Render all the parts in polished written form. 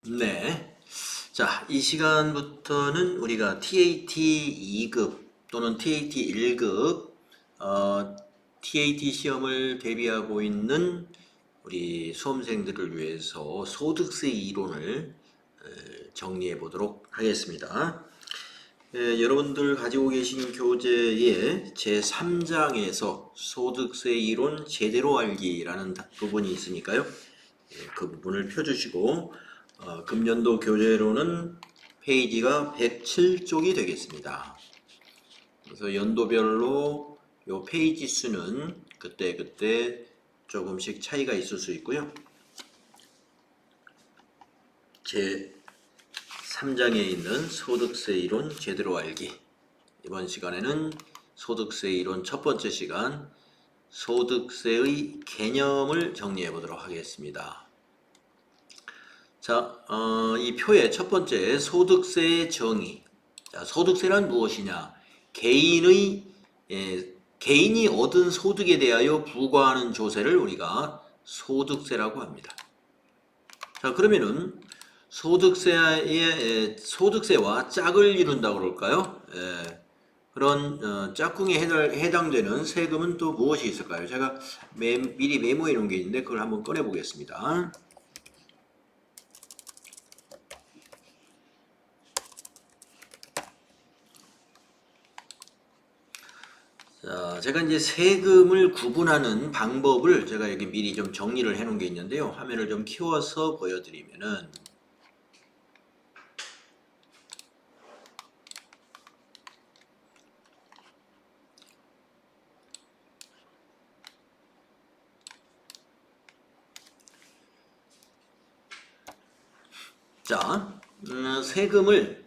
네. 자, 이 시간부터는 우리가 TAT 2급 또는 TAT 1급, TAT 시험을 대비하고 있는 우리 수험생들을 위해서 소득세 이론을 정리해 보도록 하겠습니다. 여러분들 가지고 계신 교재의 제3장에서 소득세 이론 제대로 알기라는 부분이 있으니까요. 그 부분을 펴주시고 금년도 교재로는 페이지가 107쪽이 되겠습니다. 그래서 연도별로 요 페이지 수는 그때 조금씩 차이가 있을 수 있고요. 제 3장에 있는 소득세 이론 제대로 알기, 이번 시간에는 소득세 이론 첫 번째 시간 소득세의 개념을 정리해 보도록 하겠습니다. 자, 이 표의 첫 번째 소득세의 정의. 자, 소득세란 무엇이냐? 개인이 얻은 소득에 대하여 부과하는 조세를 우리가 소득세라고 합니다. 자, 그러면은 소득세와 짝을 이룬다고 그럴까요? 그런 짝꿍에 해당되는 세금은 또 무엇이 있을까요? 제가 미리 메모해 놓은 게 있는데 그걸 한번 꺼내 보겠습니다. 자, 제가 이제 세금을 구분하는 방법을 제가 여기 미리 좀 정리를 해 놓은 게 있는데요. 화면을 좀 키워서 보여드리면은, 자, 세금을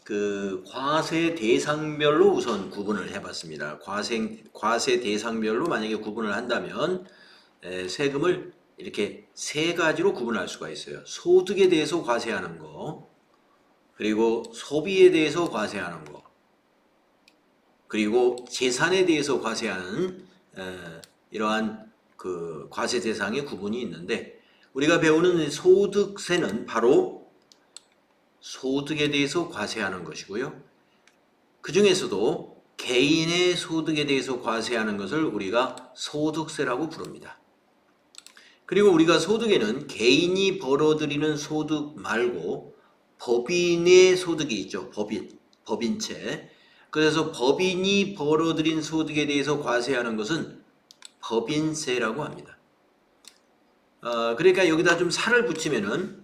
그 과세 대상별로 우선 구분을 해봤습니다. 과세 대상별로 만약에 구분을 한다면 세금을 이렇게 세 가지로 구분할 수가 있어요. 소득에 대해서 과세하는 거, 그리고 소비에 대해서 과세하는 거, 그리고 재산에 대해서 과세하는 이러한 그 과세 대상의 구분이 있는데, 우리가 배우는 소득세는 바로 소득에 대해서 과세하는 것이고요. 그 중에서도 개인의 소득에 대해서 과세하는 것을 우리가 소득세라고 부릅니다. 그리고 우리가 소득에는 개인이 벌어들이는 소득 말고 법인의 소득이 있죠. 법인체. 그래서 법인이 벌어들인 소득에 대해서 과세하는 것은 법인세라고 합니다. 그러니까 여기다 좀 살을 붙이면은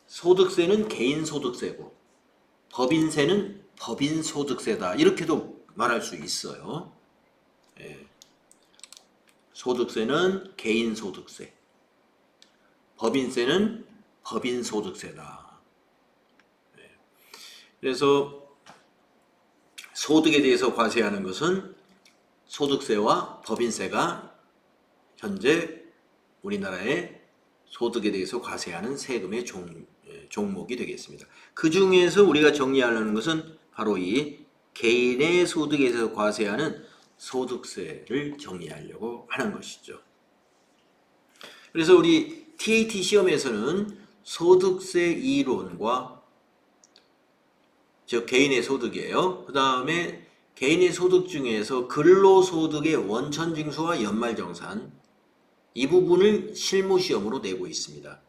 소득세는 개인소득세고 법인세는 법인소득세다, 이렇게도 말할 수 있어요. 소득세는 개인소득세, 법인세는 법인소득세다. 그래서 소득에 대해서 과세하는 것은 소득세와 법인세가 현재 우리나라의 소득에 대해서 과세하는 세금의 종목이 되겠습니다. 그 중에서 우리가 정리하려는 것은 바로 이 개인의 소득에 대해서 과세하는 소득세를 정리하려고 하는 것이죠. 그래서 우리 TAT 시험에서는 소득세 이론과, 즉 개인의 소득이에요. 그 다음에 개인의 소득 중에서 근로소득의 원천징수와 연말정산, 이 부분을 실무시험으로 내고 있습니다.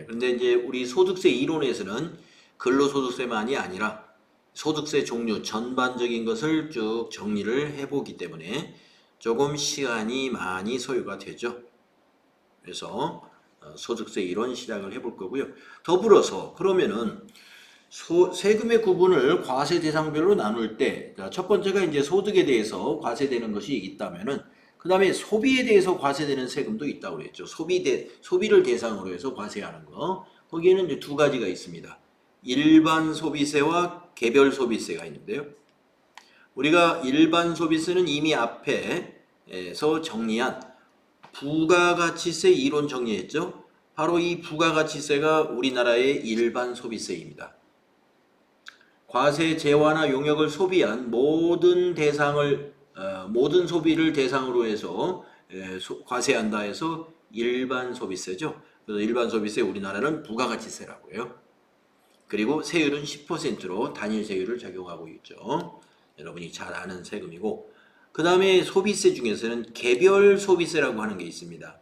그런데 이제 우리 소득세 이론에서는 근로소득세만이 아니라 소득세 종류 전반적인 것을 쭉 정리를 해보기 때문에 조금 시간이 많이 소요가 되죠. 그래서 소득세 이론 시작을 해볼 거고요. 더불어서 그러면은 세금의 구분을 과세 대상별로 나눌 때, 첫 번째가 이제 소득에 대해서 과세되는 것이 있다면은, 그 다음에 소비에 대해서 과세되는 세금도 있다고 그랬죠. 소비를 대상으로 해서 과세하는 거. 거기에는 이제 두 가지가 있습니다. 일반 소비세와 개별 소비세가 있는데요. 우리가 일반 소비세는 이미 앞에서 정리한 부가가치세 이론 정리했죠. 바로 이 부가가치세가 우리나라의 일반 소비세입니다. 과세 재화나 용역을 소비한 모든 소비를 대상으로 해서 과세한다 해서 일반 소비세죠. 그래서 일반 소비세 우리나라는 부가가치세라고 해요. 그리고 세율은 10%로 단일 세율을 적용하고 있죠. 여러분이 잘 아는 세금이고, 그 다음에 소비세 중에서는 개별 소비세라고 하는 게 있습니다.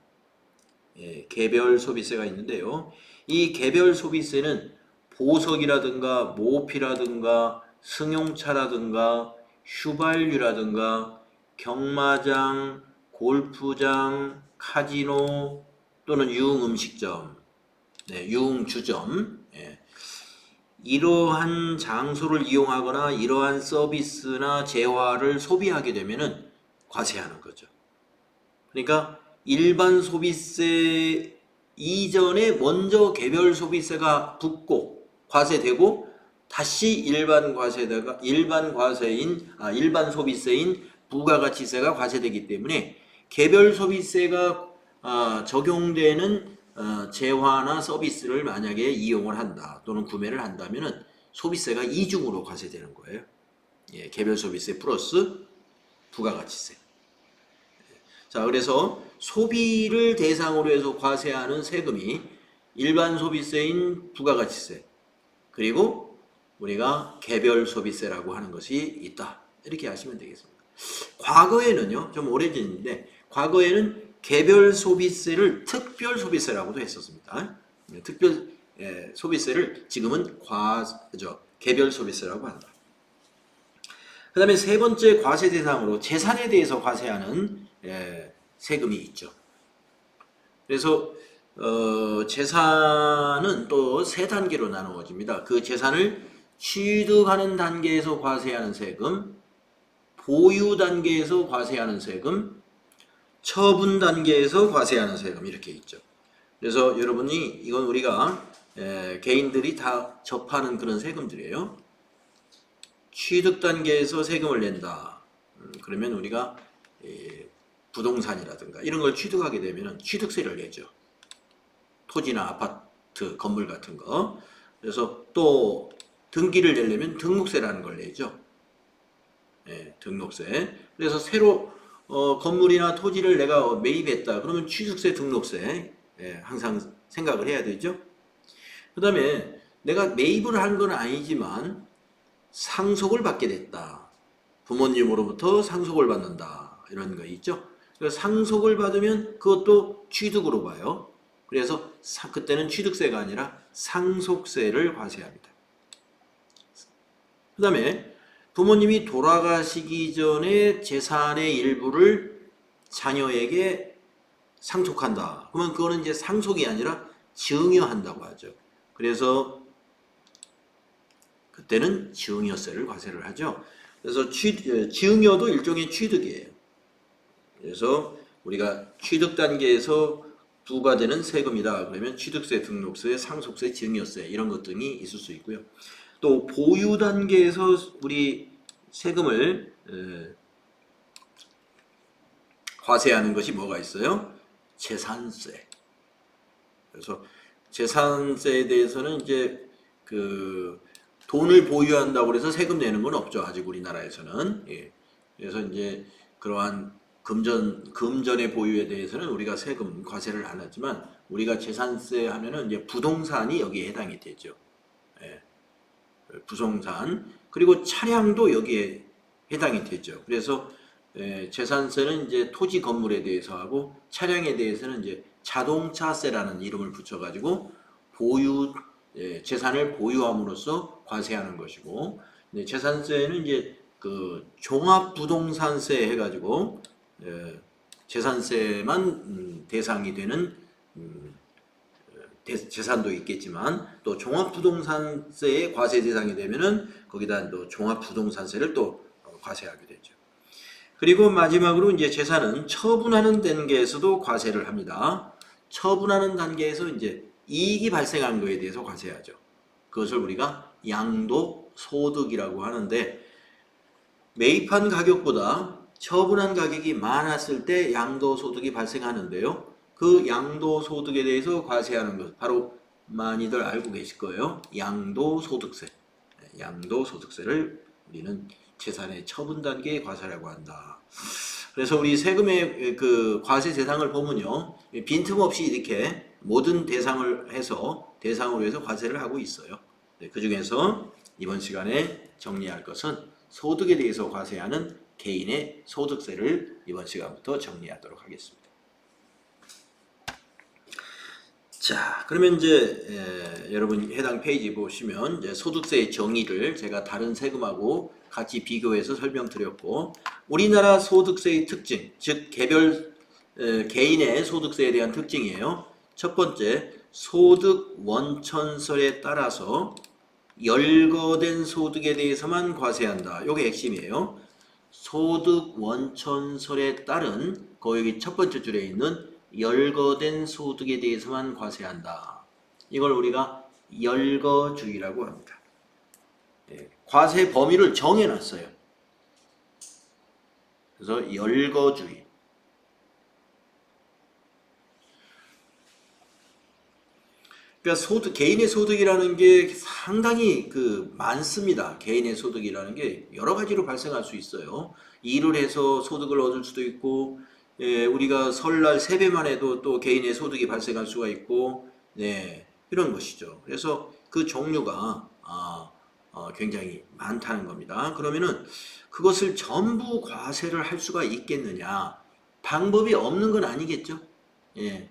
예, 개별 소비세가 있는데요. 이 개별 소비세는 보석이라든가 모피라든가 승용차라든가 휘발유라든가 경마장, 골프장, 카지노 또는 유흥음식점, 네, 유흥주점, 예, 이러한 장소를 이용하거나 이러한 서비스나 재화를 소비하게 되면은 과세하는 거죠. 그러니까 일반 소비세 이전에 먼저 개별 소비세가 붙고 과세되고 다시 일반 소비세인 부가가치세가 과세되기 때문에 개별 소비세가 적용되는 재화나 서비스를 만약에 이용을 한다 또는 구매를 한다면은 소비세가 이중으로 과세되는 거예요. 예, 개별 소비세 플러스 부가가치세. 자, 그래서 소비를 대상으로 해서 과세하는 세금이 일반 소비세인 부가가치세, 그리고 우리가 개별 소비세라고 하는 것이 있다. 이렇게 하시면 되겠습니다. 과거에는요, 좀 오래전인데, 과거에는 개별 소비세를 특별 소비세라고도 했었습니다. 특별 소비세를 지금은 개별 소비세라고 한다. 그 다음에 세 번째 과세 대상으로 재산에 대해서 과세하는 세금이 있죠. 그래서 재산은 또 세 단계로 나누어집니다. 그 재산을 취득하는 단계에서 과세하는 세금, 보유 단계에서 과세하는 세금, 처분 단계에서 과세하는 세금, 이렇게 있죠. 그래서 여러분이 이건 우리가 개인들이 다 접하는 그런 세금들이에요. 취득 단계에서 세금을 낸다. 그러면 우리가 부동산이라든가 이런 걸 취득하게 되면 취득세를 내죠. 토지나 아파트, 건물 같은 거. 그래서 또 등기를 내려면 등록세라는 걸 내죠. 예, 등록세. 그래서 새로 건물이나 토지를 내가 매입했다. 그러면 취득세, 등록세 항상 생각을 해야 되죠. 그 다음에 내가 매입을 한 건 아니지만 상속을 받게 됐다. 부모님으로부터 상속을 받는다. 이런 거 있죠. 그래서 상속을 받으면 그것도 취득으로 봐요. 그래서 그때는 취득세가 아니라 상속세를 과세합니다. 그 다음에 부모님이 돌아가시기 전에 재산의 일부를 자녀에게 상속한다. 그러면 그거는 이제 상속이 아니라 증여한다고 하죠. 그래서 그때는 증여세를 과세를 하죠. 그래서 증여도 일종의 취득이에요. 그래서 우리가 취득 단계에서 부과되는 세금이다. 그러면 취득세, 등록세, 상속세, 증여세 이런 것 등이 있을 수 있고요. 또 보유 단계에서 우리 세금을 과세하는 것이 뭐가 있어요? 재산세. 그래서 재산세에 대해서는 이제 그 돈을 보유한다고 해서 세금 내는 건 없죠. 아직 우리나라에서는. 예. 그래서 이제 그러한 금전의 보유에 대해서는 우리가 세금 과세를 안 하지만 우리가 재산세 하면은 이제 부동산이 여기에 해당이 되죠. 예. 부동산 그리고 차량도 여기에 해당이 되죠. 그래서 재산세는 이제 토지 건물에 대해서 하고 차량에 대해서는 이제 자동차세라는 이름을 붙여가지고 재산을 보유함으로써 과세하는 것이고, 재산세는 이제 그 종합부동산세 해가지고 재산세만 대상이 되는 재산도 있겠지만 또 종합부동산세의 과세 대상이 되면은 거기다 또 종합부동산세를 또 과세하게 되죠. 그리고 마지막으로 이제 재산은 처분하는 단계에서도 과세를 합니다. 처분하는 단계에서 이제 이익이 발생한 거에 대해서 과세하죠. 그것을 우리가 양도소득이라고 하는데 매입한 가격보다 처분한 가격이 많았을 때 양도소득이 발생하는데요. 그 양도소득에 대해서 과세하는 것 바로 많이들 알고 계실 거예요. 양도소득세. 양도소득세를 우리는 재산의 처분 단계의 과세라고 한다. 그래서 우리 세금의 그 과세 대상을 보면요, 빈틈없이 이렇게 모든 대상을 해서 대상으로 해서 과세를 하고 있어요. 네, 그 중에서 이번 시간에 정리할 것은 소득에 대해서 과세하는 개인의 소득세를 이번 시간부터 정리하도록 하겠습니다. 자, 그러면 이제 여러분 해당 페이지 보시면 이제 소득세의 정의를 제가 다른 세금하고 같이 비교해서 설명드렸고, 우리나라 소득세의 특징, 즉 개별 개인의 소득세에 대한 특징이에요. 첫 번째, 소득 원천설에 따라서 열거된 소득에 대해서만 과세한다. 이게 핵심이에요. 소득 원천설에 따른 여기 첫 번째 줄에 있는 열거된 소득에 대해서만 과세한다. 이걸 우리가 열거주의라고 합니다. 과세 범위를 정해놨어요. 그래서 열거주의. 그러니까 개인의 소득이라는 게 상당히 많습니다. 개인의 소득이라는 게 여러 가지로 발생할 수 있어요. 일을 해서 소득을 얻을 수도 있고, 우리가 설날 세배만 해도 또 개인의 소득이 발생할 수가 있고, 네, 이런 것이죠. 그래서 그 종류가 굉장히 많다는 겁니다. 그러면은 그것을 전부 과세를 할 수가 있겠느냐? 방법이 없는 건 아니겠죠. 예,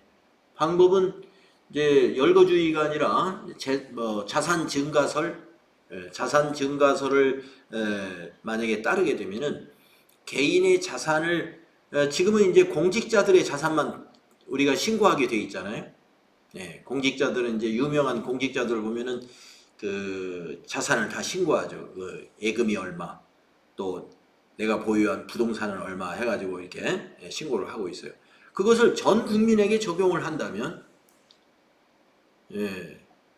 방법은 이제 열거주의가 아니라 자산 증가설, 자산 증가설을 만약에 따르게 되면은 개인의 자산을 지금은 이제 공직자들의 자산만 우리가 신고하게 돼 있잖아요. 네, 공직자들은 이제 유명한 공직자들 보면은 그 자산을 다 신고하죠. 그 예금이 얼마, 또 내가 보유한 부동산은 얼마 해가지고 이렇게 신고를 하고 있어요. 그것을 전 국민에게 적용을 한다면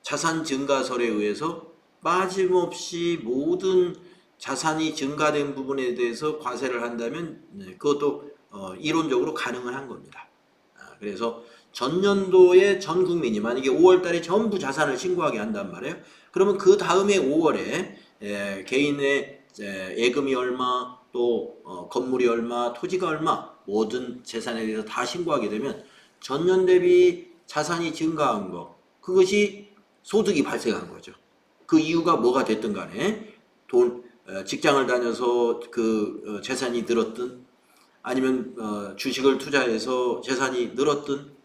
자산 증가설에 의해서 빠짐없이 모든 자산이 증가된 부분에 대해서 과세를 한다면 그것도 이론적으로 가능은 한 겁니다. 그래서 전년도에 전 국민이 만약에 5월 달에 전부 자산을 신고하게 한단 말이에요. 그러면 그 다음에 5월에 개인의 예금이 얼마, 또 건물이 얼마, 토지가 얼마, 모든 재산에 대해서 다 신고하게 되면 전년 대비 자산이 증가한 거, 그것이 소득이 발생한 거죠. 그 이유가 뭐가 됐든 간에 직장을 다녀서 그 재산이 늘었든, 아니면 주식을 투자해서 재산이 늘었든,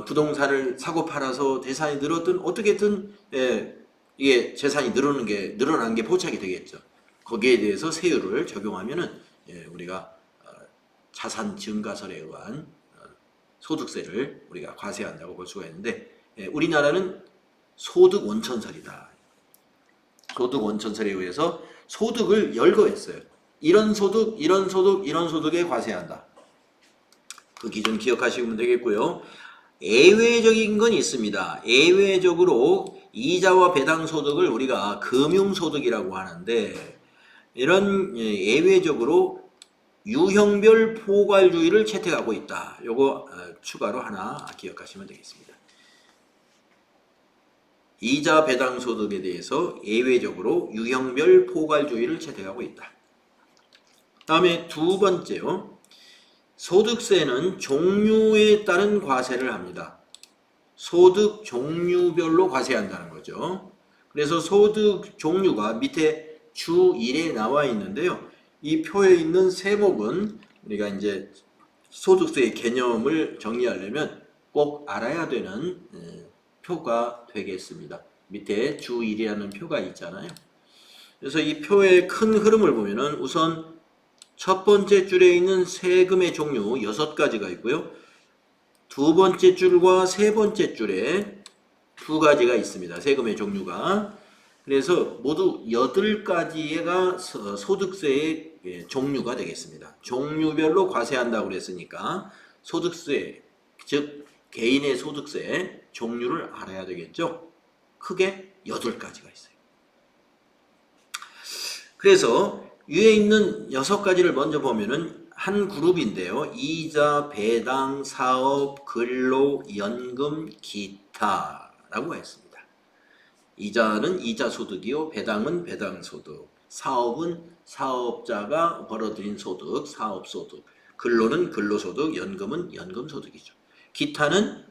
부동산을 사고 팔아서 재산이 늘었든, 어떻게든 이게 재산이 늘어난 게 포착이 되겠죠. 거기에 대해서 세율을 적용하면은 우리가 자산 증가설에 의한 소득세를 우리가 과세한다고 볼 수가 있는데, 우리나라는 소득 원천설이다. 소득 원천설에 의해서 소득을 열거했어요. 이런 소득, 이런 소득, 이런 소득에 과세한다. 그 기준 기억하시면 되겠고요. 예외적인 건 있습니다. 예외적으로 이자와 배당 소득을 우리가 금융소득이라고 하는데, 이런 예외적으로 유형별 포괄주의를 채택하고 있다. 요거 추가로 하나 기억하시면 되겠습니다. 이자 배당 소득에 대해서 예외적으로 유형별 포괄주의를 채택하고 있다. 다음에 두 번째요. 소득세는 종류에 따른 과세를 합니다. 소득 종류별로 과세한다는 거죠. 그래서 소득 종류가 밑에 주 1에 나와 있는데요. 이 표에 있는 세목은 우리가 이제 소득세의 개념을 정리하려면 꼭 알아야 되는 표가 되겠습니다. 밑에 주 1이라는 표가 있잖아요. 그래서 이 표의 큰 흐름을 보면은 우선 첫 번째 줄에 있는 세금의 종류 6가지가 있고요. 두 번째 줄과 세 번째 줄에 2가지가 있습니다. 세금의 종류가. 그래서 모두 8가지가 소득세의 종류가 되겠습니다. 종류별로 과세한다고 그랬으니까 소득세, 즉 개인의 소득세 종류를 알아야 되겠죠. 크게 8가지가 있어요. 그래서 위에 있는 6가지를 먼저 보면은 한 그룹인데요. 이자, 배당, 사업, 근로, 연금, 기타라고 했습니다. 이자는 이자소득이요. 배당은 배당소득. 사업은 사업자가 벌어들인 소득, 사업소득. 근로는 근로소득, 연금은 연금소득이죠. 기타는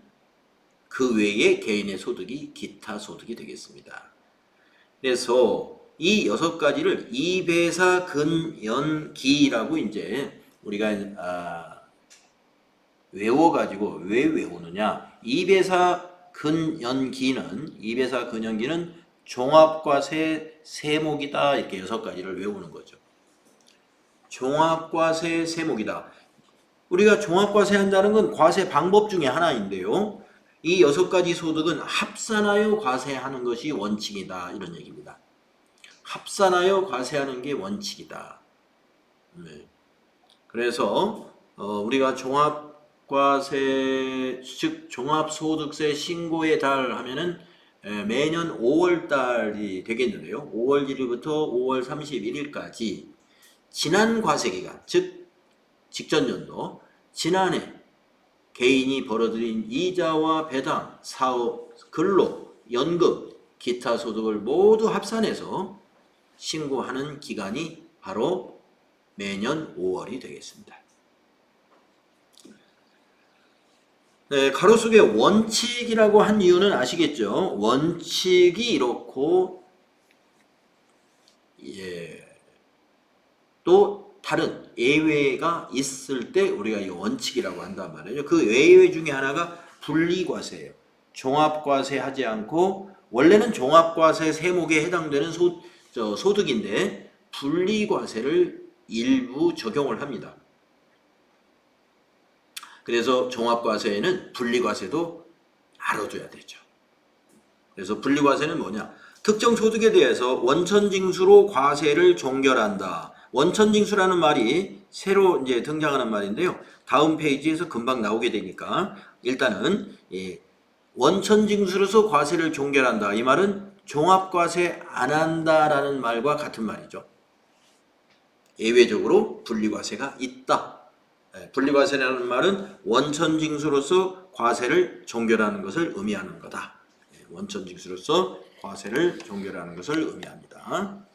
그 외에 개인의 소득이 기타 소득이 되겠습니다. 그래서 이 6가지를 이배사 근연기라고 이제 우리가 외워가지고 왜 외우느냐? 이배사 근연기는 종합과세 세목이다. 이렇게 6가지를 외우는 거죠. 종합과세 세목이다. 우리가 종합과세 한다는 건 과세 방법 중에 하나인데요. 이 6가지 소득은 합산하여 과세하는 것이 원칙이다. 이런 얘기입니다. 합산하여 과세하는 게 원칙이다. 네. 그래서 우리가 종합과세 즉 종합소득세 신고의 달 하면은 매년 5월 달이 되겠는데요. 5월 1일부터 5월 31일까지 지난 과세기간 즉 직전 연도 지난해 개인이 벌어들인 이자와 배당, 사업, 근로, 연금, 기타 소득을 모두 합산해서 신고하는 기간이 바로 매년 5월이 되겠습니다. 네, 가로수의 원칙이라고 한 이유는 아시겠죠? 원칙이 이렇고 또 다른 예외가 있을 때 우리가 이 원칙이라고 한단 말이에요. 그 예외 중에 하나가 분리과세예요. 종합과세 하지 않고 원래는 종합과세 세목에 해당되는 소득인데 분리과세를 일부 적용을 합니다. 그래서 종합과세에는 분리과세도 알아줘야 되죠. 그래서 분리과세는 뭐냐? 특정 소득에 대해서 원천징수로 과세를 종결한다. 원천징수라는 말이 새로 이제 등장하는 말인데요. 다음 페이지에서 금방 나오게 되니까 일단은 원천징수로서 과세를 종결한다. 이 말은 종합과세 안 한다라는 말과 같은 말이죠. 예외적으로 분리과세가 있다. 분리과세라는 말은 원천징수로서 과세를 종결하는 것을 의미하는 거다. 원천징수로서 과세를 종결하는 것을 의미합니다.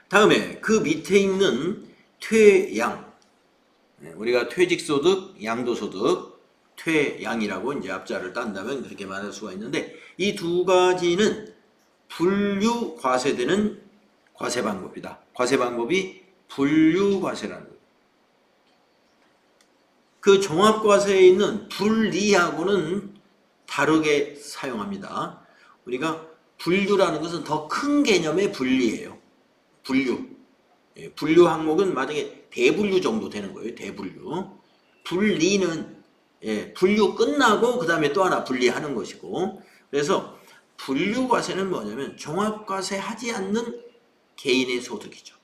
다음에 그 밑에 있는 퇴양, 우리가 퇴직소득, 양도소득, 퇴양이라고 이제 앞자를 딴다면 그렇게 말할 수가 있는데 이 두 가지는 분류 과세되는 과세 방법이다. 과세 방법이 분류 과세라는 거예요. 그 종합과세에 있는 분리하고는 다르게 사용합니다. 우리가 분류라는 것은 더 큰 개념의 분리예요. 분류. 분류 항목은 만약에 대분류 정도 되는 거예요. 대분류. 분리는 분류 끝나고 그 다음에 또 하나 분리하는 것이고 그래서 분류과세는 뭐냐면 종합과세 하지 않는 개인의 소득이죠.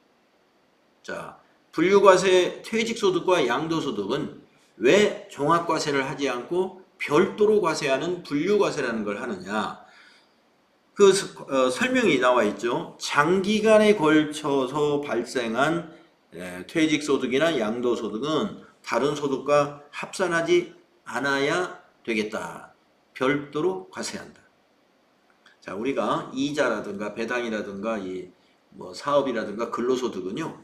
자, 분류과세 퇴직소득과 양도소득은 왜 종합과세를 하지 않고 별도로 과세하는 분류과세라는 걸 하느냐? 그 설명이 나와 있죠. 장기간에 걸쳐서 발생한 퇴직소득이나 양도소득은 다른 소득과 합산하지 않아야 되겠다. 별도로 과세한다. 자, 우리가 이자라든가 배당이라든가 사업이라든가 근로소득은요.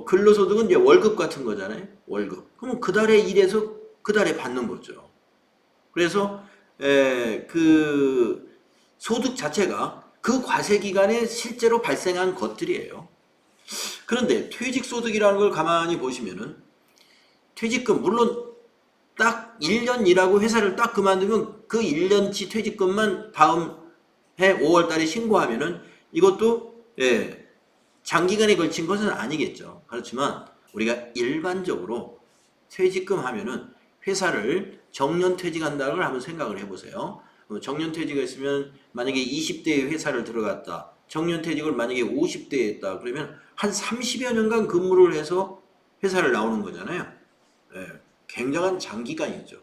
근로소득은 이제 월급 같은 거잖아요. 월급. 그럼 그 달에 일해서 그 달에 받는 거죠. 그래서 그 소득 자체가 그 과세 기간에 실제로 발생한 것들이에요. 그런데 퇴직소득이라는 걸 가만히 보시면은 퇴직금 물론 딱 1년 일하고 회사를 딱 그만두면 그 1년치 퇴직금만 다음 해 5월 달에 신고하면은 이것도 장기간에 걸친 것은 아니겠죠. 그렇지만 우리가 일반적으로 퇴직금 하면은 회사를 정년퇴직한다는 걸 한번 생각을 해보세요. 정년퇴직을 했으면 만약에 20대에 회사를 들어갔다. 정년퇴직을 만약에 50대에 했다. 그러면 한 30여 년간 근무를 해서 회사를 나오는 거잖아요. 굉장한 장기간이죠.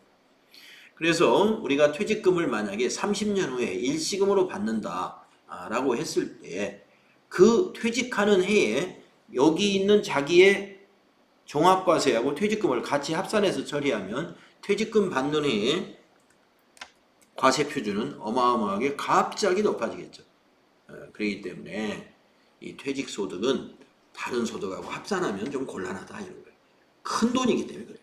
그래서 우리가 퇴직금을 만약에 30년 후에 일시금으로 받는다라고 했을 때 그 퇴직하는 해에 여기 있는 자기의 종합과세하고 퇴직금을 같이 합산해서 처리하면 퇴직금 받는 해에 과세 표준은 어마어마하게 갑자기 높아지겠죠. 그렇기 때문에 이 퇴직소득은 다른 소득하고 합산하면 좀 곤란하다 이런 거예요. 큰 돈이기 때문에 그래요.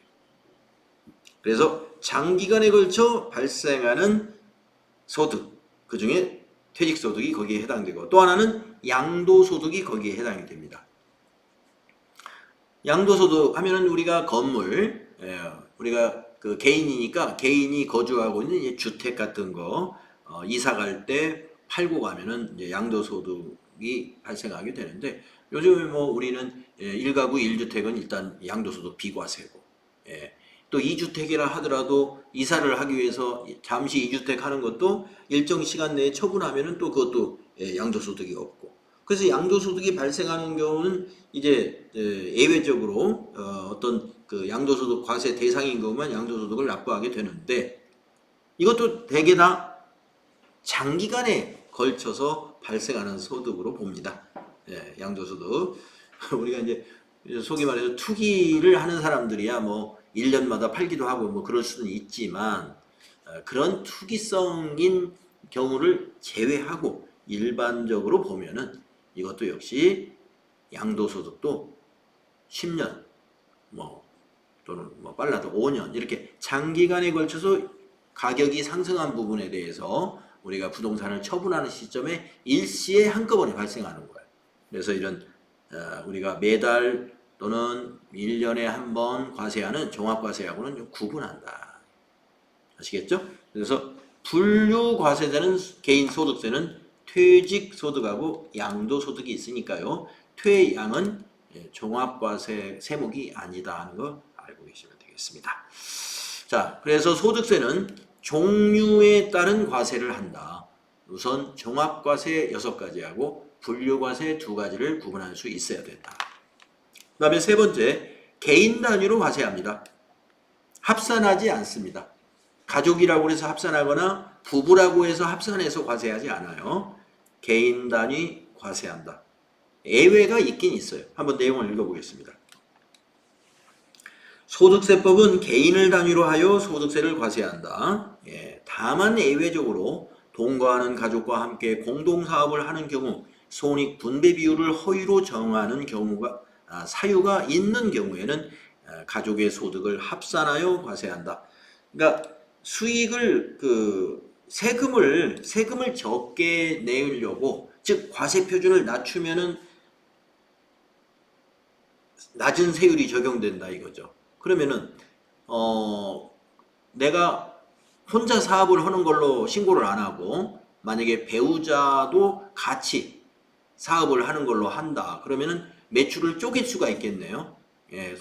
그래서 장기간에 걸쳐 발생하는 소득, 그 중에 퇴직소득이 거기에 해당되고, 또 하나는 양도소득이 거기에 해당이 됩니다. 양도소득 하면은 우리가 건물, 우리가 그 개인이니까 개인이 거주하고 있는 이제 주택 같은 거 이사 갈 때 팔고 가면은 이제 양도소득이 발생하게 되는데, 요즘에 뭐 우리는 1가구 1주택은 일단 양도소득 비과세고, 또 2주택이라 하더라도 이사를 하기 위해서 잠시 2주택 하는 것도 일정 시간 내에 처분하면은 또 그것도 양도소득이 없고, 그래서 양도소득이 발생하는 경우는 이제 예외적으로 어떤 그 양도소득 과세 대상인 것만 양도소득을 납부하게 되는데, 이것도 대개 다 장기간에 걸쳐서 발생하는 소득으로 봅니다. 양도소득. 우리가 이제 소위 말해서 투기를 하는 사람들이야 뭐 1년마다 팔기도 하고 뭐 그럴 수는 있지만, 그런 투기성인 경우를 제외하고 일반적으로 보면은 이것도 역시 양도소득도 10년 뭐 또는 뭐 빨라도 5년 이렇게 장기간에 걸쳐서 가격이 상승한 부분에 대해서 우리가 부동산을 처분하는 시점에 일시에 한꺼번에 발생하는 거예요. 그래서 이런 우리가 매달 또는 1년에 한 번 과세하는 종합과세하고는 좀 구분한다. 아시겠죠? 그래서 분류과세되는 개인소득세는 퇴직소득하고 양도소득이 있으니까요. 퇴양은 종합과세 세목이 아니다 하는 거 알고 계시면 되겠습니다. 자, 그래서 소득세는 종류에 따른 과세를 한다. 우선 종합과세 6가지하고 분류과세 2가지를 구분할 수 있어야 된다. 그 다음에 세 번째, 개인 단위로 과세합니다. 합산하지 않습니다. 가족이라고 해서 합산하거나 부부라고 해서 합산해서 과세하지 않아요. 개인 단위 과세한다. 예외가 있긴 있어요. 한번 내용을 읽어보겠습니다. 소득세법은 개인을 단위로 하여 소득세를 과세한다. 다만 예외적으로 동거하는 가족과 함께 공동사업을 하는 경우 손익 분배 비율을 허위로 정하는 경우가 사유가 있는 경우에는 가족의 소득을 합산하여 과세한다. 그러니까 수익을 세금을 적게 내려고, 즉 과세 표준을 낮추면은 낮은 세율이 적용된다 이거죠. 그러면은 내가 혼자 사업을 하는 걸로 신고를 안 하고 만약에 배우자도 같이 사업을 하는 걸로 한다. 그러면은 매출을 쪼갤 수가 있겠네요.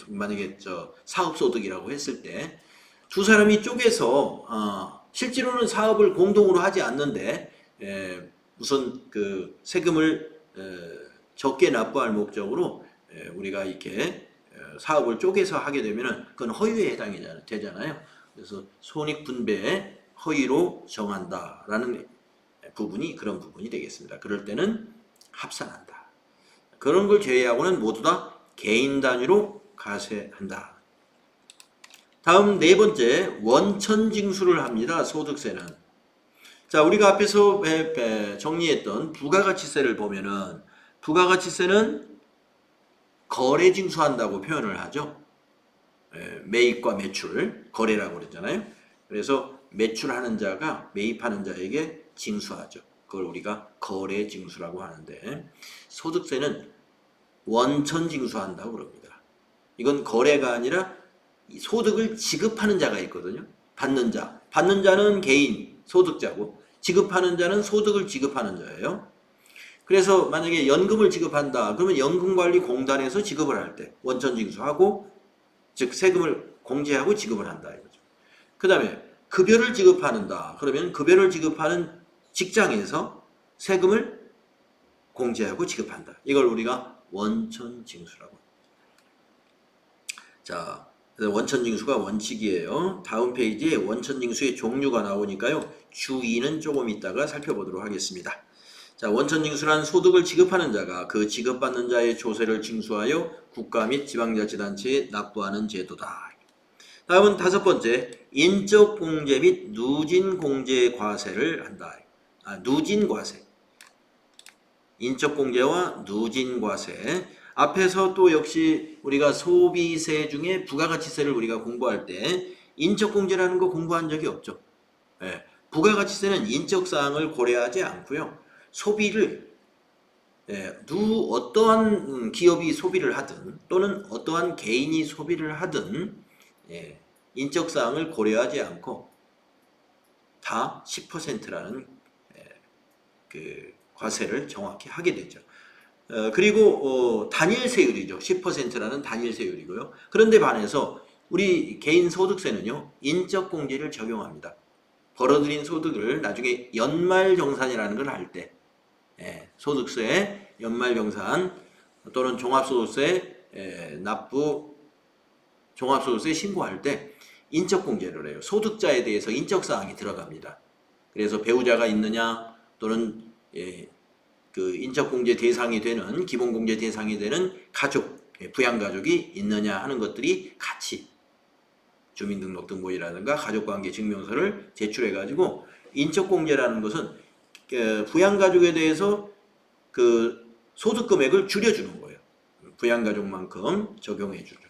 만약에 사업소득이라고 했을 때 두 사람이 쪼개서 실제로는 사업을 공동으로 하지 않는데 우선 그 세금을 적게 납부할 목적으로 우리가 이렇게 사업을 쪼개서 하게 되면은 그건 허위에 해당이 되잖아요. 그래서 손익분배에 허위로 정한다라는 부분이 그런 부분이 되겠습니다. 그럴 때는 합산한다. 그런 걸 제외하고는 모두 다 개인 단위로 과세한다. 다음 네 번째, 원천징수를 합니다. 소득세는. 자, 우리가 앞에서 정리했던 부가가치세를 보면은 부가가치세는 거래징수한다고 표현을 하죠. 매입과 매출, 거래라고 그랬잖아요. 그래서 매출하는 자가 매입하는 자에게 징수하죠. 그걸 우리가 거래징수라고 하는데, 소득세는 원천징수한다고 그럽니다. 이건 거래가 아니라 소득을 지급하는 자가 있거든요. 받는 자는 개인 소득자고, 지급하는 자는 소득을 지급하는 자예요. 그래서 만약에 연금을 지급한다 그러면 연금관리공단에서 지급을 할 때 원천징수하고, 즉 세금을 공제하고 지급을 한다 이거죠. 그 다음에 급여를 지급한다 그러면 급여를 지급하는 직장에서 세금을 공제하고 지급한다. 이걸 우리가 원천징수라고 합니다. 자, 원천징수가 원칙이에요. 다음 페이지에 원천징수의 종류가 나오니까요. 주의는 조금 이따가 살펴보도록 하겠습니다. 자, 원천징수란 소득을 지급하는 자가 그 지급받는 자의 조세를 징수하여 국가 및 지방자치단체에 납부하는 제도다. 다음은 다섯 번째, 인적공제 및 누진공제 과세를 한다. 누진과세. 인적공제와 누진과세. 앞에서 또 역시 우리가 소비세 중에 부가가치세를 우리가 공부할 때 인적공제라는 거 공부한 적이 없죠. 예, 부가가치세는 인적사항을 고려하지 않고요. 소비를 어떠한 기업이 소비를 하든 또는 어떠한 개인이 소비를 하든 인적사항을 고려하지 않고 다 10%라는 그 과세를 정확히 하게 되죠. 그리고 단일세율이죠. 10%라는 단일세율이고요. 그런데 반해서 우리 개인소득세는요. 인적공제를 적용합니다. 벌어들인 소득을 나중에 연말정산이라는 걸 할 때 소득세, 연말정산 또는 종합소득세 종합소득세 신고할 때 인적공제를 해요. 소득자에 대해서 인적사항이 들어갑니다. 그래서 배우자가 있느냐 또는 그 인적공제 대상이 되는 기본공제 대상이 되는 가족, 부양가족이 있느냐 하는 것들이 같이 주민등록등본이라든가 가족관계증명서를 제출해가지고 인적공제라는 것은 부양가족에 대해서 그 소득금액을 줄여주는 거예요. 부양가족만큼 적용해주죠.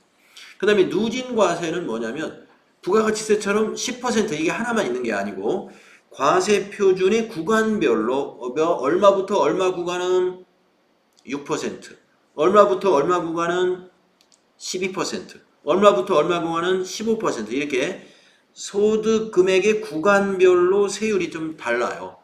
그 다음에 누진과세는 뭐냐면 부가가치세처럼 10% 이게 하나만 있는 게 아니고 과세 표준의 구간별로 얼마부터 얼마 구간은 6%, 얼마부터 얼마 구간은 12%, 얼마부터 얼마 구간은 15% 이렇게 소득 금액의 구간별로 세율이 좀 달라요.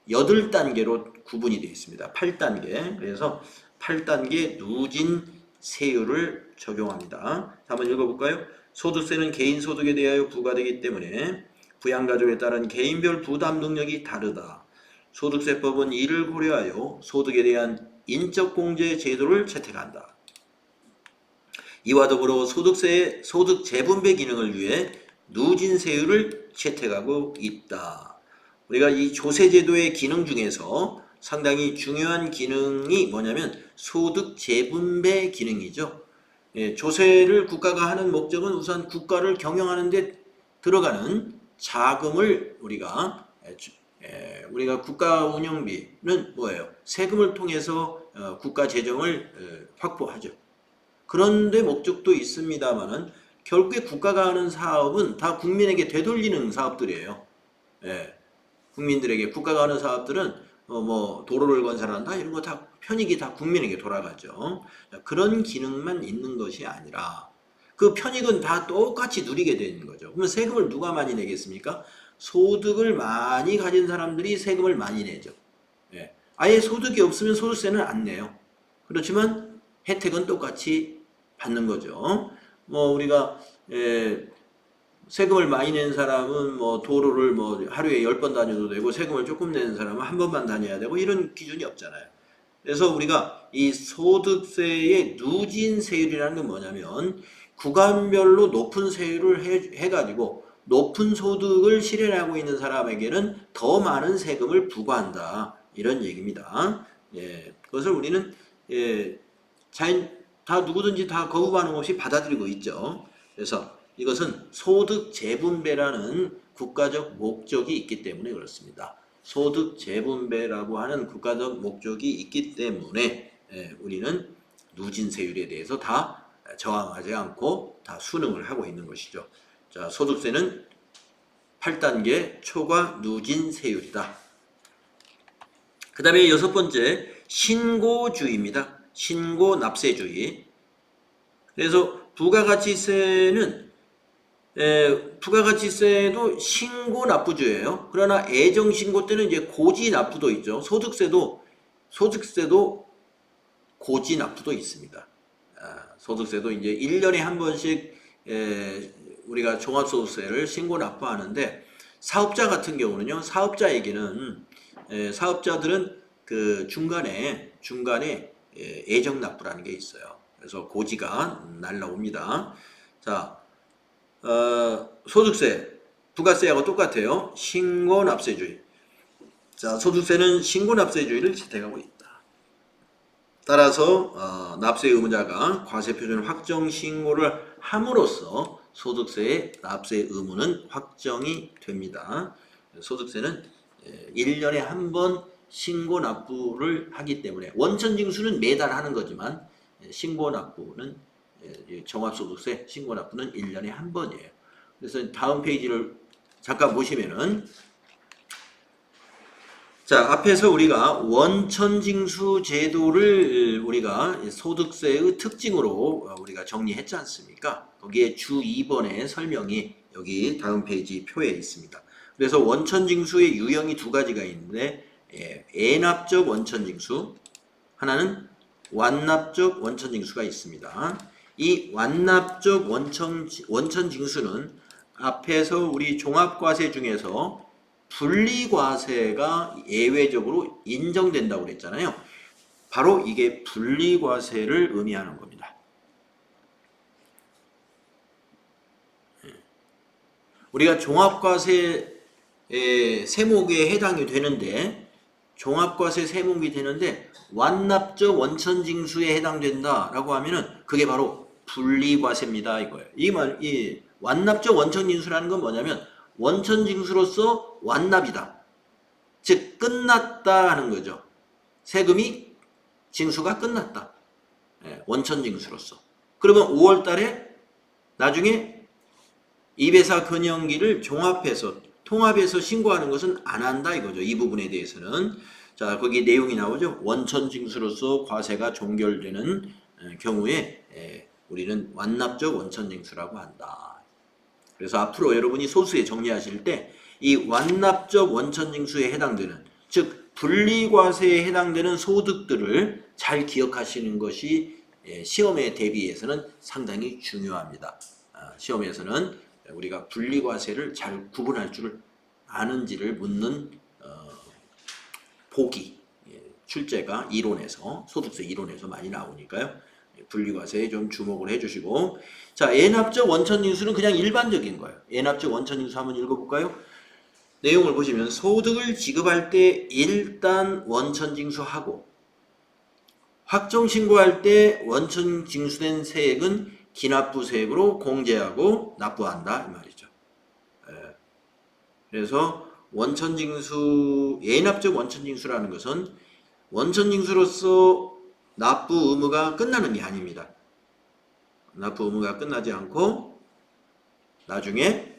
8단계로 구분이 되어 있습니다. 8단계. 그래서 8단계 누진 세율을 적용합니다. 한번 읽어볼까요? 소득세는 개인 소득에 대하여 부과되기 때문에 부양가족에 따른 개인별 부담 능력이 다르다. 소득세법은 이를 고려하여 소득에 대한 인적공제 제도를 채택한다. 이와 더불어 소득세의 소득 재분배 기능을 위해 누진세율을 채택하고 있다. 우리가 이 조세제도의 기능 중에서 상당히 중요한 기능이 뭐냐면 소득 재분배 기능이죠. 조세를 국가가 하는 목적은 우선 국가를 경영하는 데 들어가는 자금을 우리가 국가 운영비는 뭐예요? 세금을 통해서 국가 재정을 확보하죠. 그런데 목적도 있습니다만은 결국에 국가가 하는 사업은 다 국민에게 되돌리는 사업들이에요. 국민들에게 국가가 하는 사업들은 뭐 도로를 건설한다 이런 거 다 편익이 다 국민에게 돌아가죠. 그런 기능만 있는 것이 아니라 그 편익은 다 똑같이 누리게 되는 거죠. 그러면 세금을 누가 많이 내겠습니까? 소득을 많이 가진 사람들이 세금을 많이 내죠. 아예 소득이 없으면 소득세는 안 내요. 그렇지만 혜택은 똑같이 받는 거죠. 뭐 우리가 세금을 많이 내는 사람은 뭐 도로를 뭐 하루에 10번 다녀도 되고 세금을 조금 내는 사람은 한 번만 다녀야 되고 이런 기준이 없잖아요. 그래서 우리가 이 소득세의 누진세율이라는 건 뭐냐면 구간별로 높은 세율을 해가지고 높은 소득을 실현하고 있는 사람에게는 더 많은 세금을 부과한다. 이런 얘기입니다. 그것을 우리는 다 누구든지 다 거부 반응 없이 받아들이고 있죠. 그래서 이것은 소득 재분배라는 국가적 목적이 있기 때문에 그렇습니다. 소득 재분배라고 하는 국가적 목적이 있기 때문에 우리는 누진세율에 대해서 다 저항하지 않고 다 순응을 하고 있는 것이죠. 자, 소득세는 8단계 초과 누진세율이다. 그 다음에 6번째 신고주의입니다. 신고납세주의. 그래서 부가가치세도 신고납부주예요. 그러나 애정신고 때는 이제 고지납부도 있죠. 소득세도 고지납부도 있습니다. 소득세도 이제 1년에 한 번씩 우리가 종합소득세를 신고납부하는데 사업자 같은 경우는요. 사업자들은 그 중간에 애정납부라는 게 있어요. 그래서 고지가 날라옵니다. 자, 소득세, 부가세하고 똑같아요. 신고납세주의. 자, 소득세는 신고납세주의를 채택하고 있다. 따라서 납세 의무자가 과세 표준 확정 신고를 함으로써 소득세의 납세 의무는 확정이 됩니다. 소득세는 1년에 한 번 신고 납부를 하기 때문에 원천징수는 매달 하는 거지만 신고납부는 종합소득세 신고납부는 1년에 한 번이에요. 그래서 다음 페이지를 잠깐 보시면은 자, 앞에서 우리가 원천징수 제도를 우리가 소득세의 특징으로 우리가 정리했지 않습니까? 거기에 주 2번의 설명이 여기 다음 페이지 표에 있습니다. 그래서 원천징수의 유형이 두 가지가 있는데 애납적 원천징수, 하나는 완납적 원천징수가 있습니다. 이 완납적 원천징수는 앞에서 우리 종합과세 중에서 분리과세가 예외적으로 인정된다고 그랬잖아요. 바로 이게 분리과세를 의미하는 겁니다. 우리가 종합과세 세목에 해당이 되는데 종합과세 세목이 되는데 완납적 원천징수에 해당된다라고 하면은 그게 바로 분리과세입니다 이거예요. 이 완납적 원천징수라는 건 뭐냐면 원천징수로서 완납이다. 즉 끝났다 하는 거죠. 세금이 징수가 끝났다. 원천징수로서. 그러면 5월 달에 나중에 이배사 근영기를 통합해서 신고하는 것은 안 한다 이거죠. 이 부분에 대해서는. 자, 거기 내용이 나오죠. 원천징수로서 과세가 종결되는 경우에 우리는 완납적 원천징수라고 한다. 그래서 앞으로 여러분이 소수에 정리하실 때 이 완납적 원천징수에 해당되는, 즉 분리과세에 해당되는 소득들을 잘 기억하시는 것이 시험에 대비해서는 상당히 중요합니다. 시험에서는 우리가 분리과세를 잘 구분할 줄 아는지를 묻는 보기, 출제가 이론에서, 소득세 이론에서 많이 나오니까요. 분리과세에 좀 주목을 해주시고, 자, 애납적 원천징수는 그냥 일반적인 거예요. 애납적 원천징수 한번 읽어볼까요? 내용을 보시면 소득을 지급할 때 일단 원천징수하고 확정신고할 때 원천징수된 세액은 기납부세액으로 공제하고 납부한다 이 말이죠. 그래서 애납적 원천징수라는 것은 원천징수로서 납부 의무가 끝나는 게 아닙니다. 납부 의무가 끝나지 않고 나중에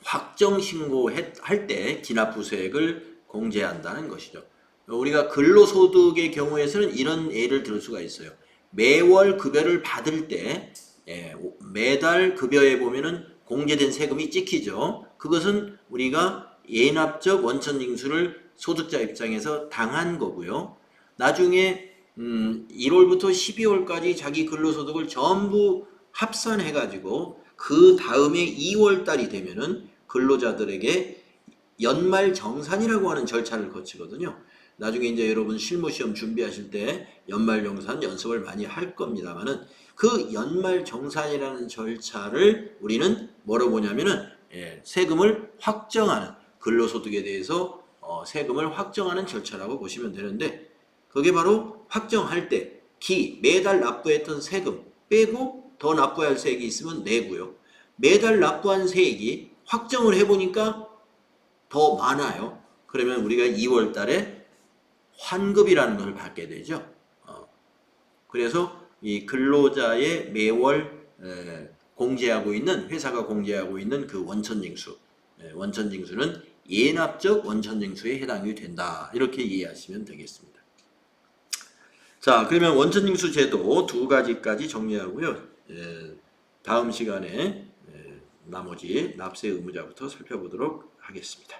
확정신고할 때 기납부세액을 공제한다는 것이죠. 우리가 근로소득의 경우에서는 이런 예를 들 수가 있어요. 매월 급여를 받을 때 매달 급여에 보면은 공제된 세금이 찍히죠. 그것은 우리가 애납적 원천징수를 소득자 입장에서 당한 거고요. 나중에 1월부터 12월까지 자기 근로소득을 전부 합산해가지고 그 다음에 2월달이 되면은 근로자들에게 연말 정산이라고 하는 절차를 거치거든요. 나중에 이제 여러분 실무시험 준비하실 때 연말 정산 연습을 많이 할 겁니다만은 그 연말 정산이라는 절차를 우리는 뭐라고 보냐면은 세금을 확정하는, 근로소득에 대해서 세금을 확정하는 절차라고 보시면 되는데, 그게 바로 확정할 때 매달 납부했던 세금 빼고 더 납부해야 할 세액이 있으면 내고요. 매달 납부한 세액이 확정을 해보니까 더 많아요. 그러면 우리가 2월 달에 환급이라는 것을 받게 되죠. 그래서 이 근로자의 매월 공제하고 있는, 회사가 공제하고 있는 그 원천징수는 예납적 원천징수에 해당이 된다. 이렇게 이해하시면 되겠습니다. 자, 그러면 원천징수 제도 두 가지까지 정리하고요. 다음 시간에 나머지 납세 의무자부터 살펴보도록 하겠습니다.